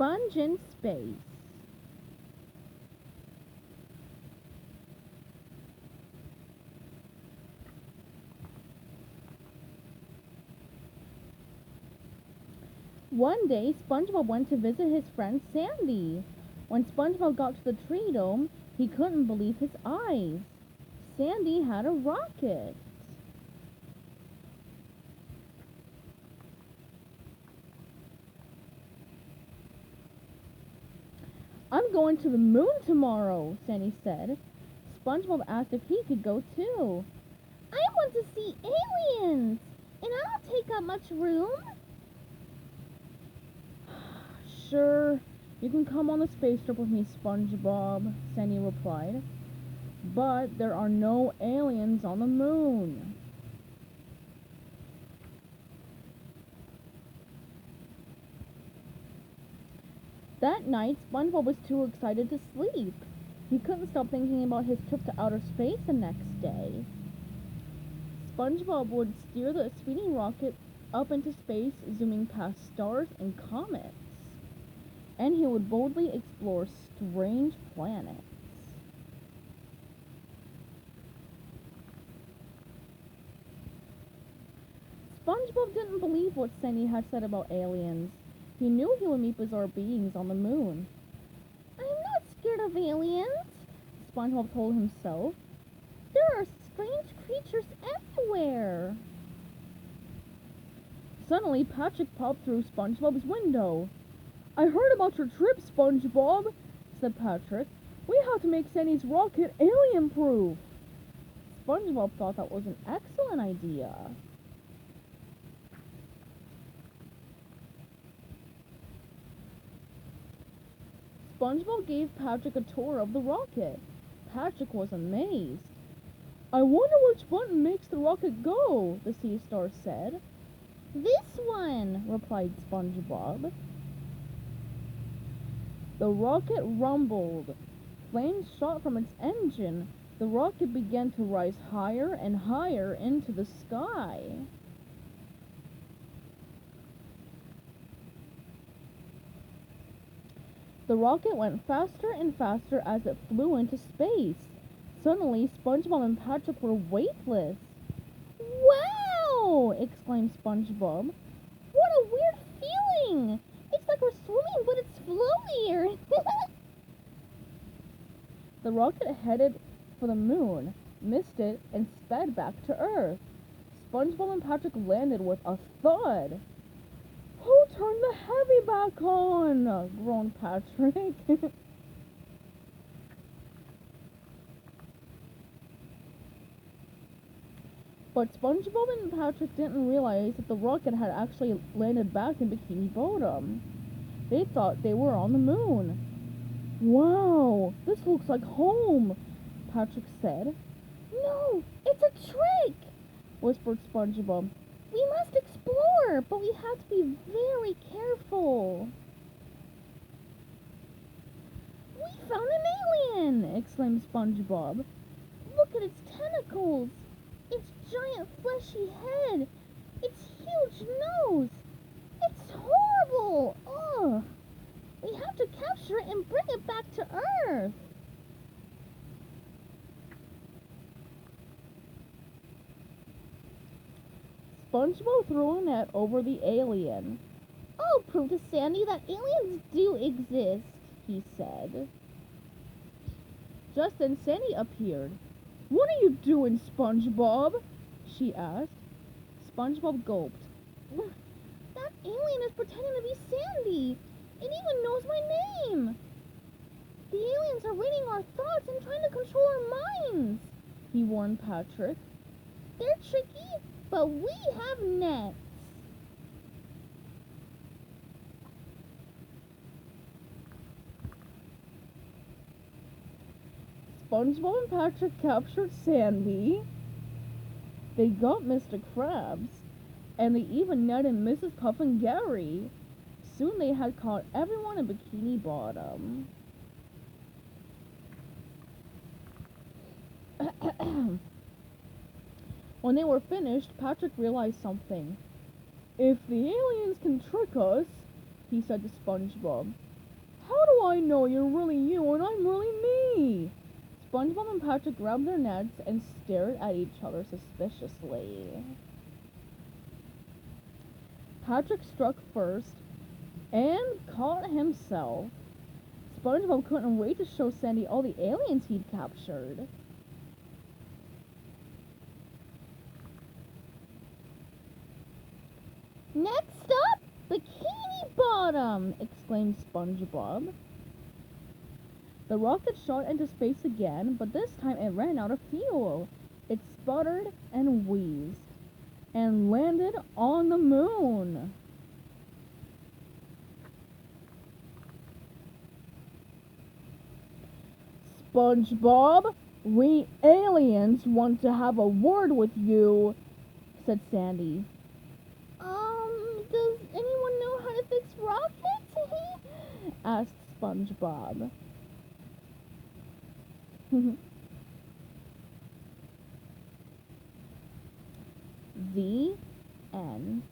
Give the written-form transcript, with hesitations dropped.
sponge in space. One day, SpongeBob went to visit his friend Sandy. When SpongeBob got to the tree dome, he couldn't believe his eyes. Sandy had a rocket. I'm going to the moon tomorrow, Sandy said. SpongeBob asked if he could go too. I want to see aliens, and I don't take up much room. Sure, you can come on the space trip with me, SpongeBob, Sandy replied. But there are no aliens on the moon. That night, SpongeBob was too excited to sleep. He couldn't stop thinking about his trip to outer space the next day. SpongeBob would steer the speeding rocket up into space, zooming past stars and comets. And he would boldly explore strange planets. SpongeBob didn't believe what Sandy had said about aliens. He knew he would meet bizarre beings on the moon. I'm not scared of aliens, SpongeBob told himself. There are strange creatures everywhere. Suddenly, Patrick popped through SpongeBob's window. I heard about your trip, SpongeBob, said Patrick. We have to make Sandy's rocket alien-proof. SpongeBob thought that was an excellent idea. SpongeBob gave Patrick a tour of the rocket. Patrick was amazed. I wonder which button makes the rocket go, the sea star said. This one, replied SpongeBob. The rocket rumbled. Flames shot from its engine. The rocket began to rise higher and higher into the sky. The rocket went faster and faster as it flew into space. Suddenly, SpongeBob and Patrick were weightless. Wow! Exclaimed SpongeBob. What a weird feeling! It's like we're swimming, but it's floatier. The rocket headed for the moon, missed it, and sped back to Earth. SpongeBob and Patrick landed with a thud. Who turned the heavy back on? Groaned Patrick. But SpongeBob and Patrick didn't realize that the rocket had actually landed back in Bikini Bottom. They thought they were on the moon. Wow, this looks like home, Patrick said. No, it's a trick, whispered SpongeBob. We must explore, but we have to be very careful. We found an alien, exclaimed SpongeBob. Look at its tentacles, its giant fleshy head, its huge nose. It's horrible. Ugh. We have to capture it and bring it back to Earth. SpongeBob threw a net over the alien. I'll prove to Sandy that aliens do exist, he said. Just then Sandy appeared. What are you doing, SpongeBob? She asked. SpongeBob gulped. That alien is pretending to be Sandy. It even knows my name. The aliens are reading our thoughts and trying to control our minds, he warned Patrick. They're tricky, but we have nets. SpongeBob and Patrick captured Sandy. They got Mr. Krabs, and they even netted Mrs. Puff and Gary. Soon they had caught everyone in Bikini Bottom. When they were finished, Patrick realized something. If the aliens can trick us, he said to SpongeBob, How do I know you're really you and I'm really me? SpongeBob and Patrick grabbed their nets and stared at each other suspiciously. Patrick struck first and caught himself. SpongeBob couldn't wait to show Sandy all the aliens he'd captured. Next up, Bikini Bottom! Exclaimed SpongeBob. The rocket shot into space again, but this time it ran out of fuel. It sputtered and wheezed and landed on the moon. SpongeBob, we aliens want to have a word with you, said Sandy. Does anyone know how to fix rockets? Asked SpongeBob. The end.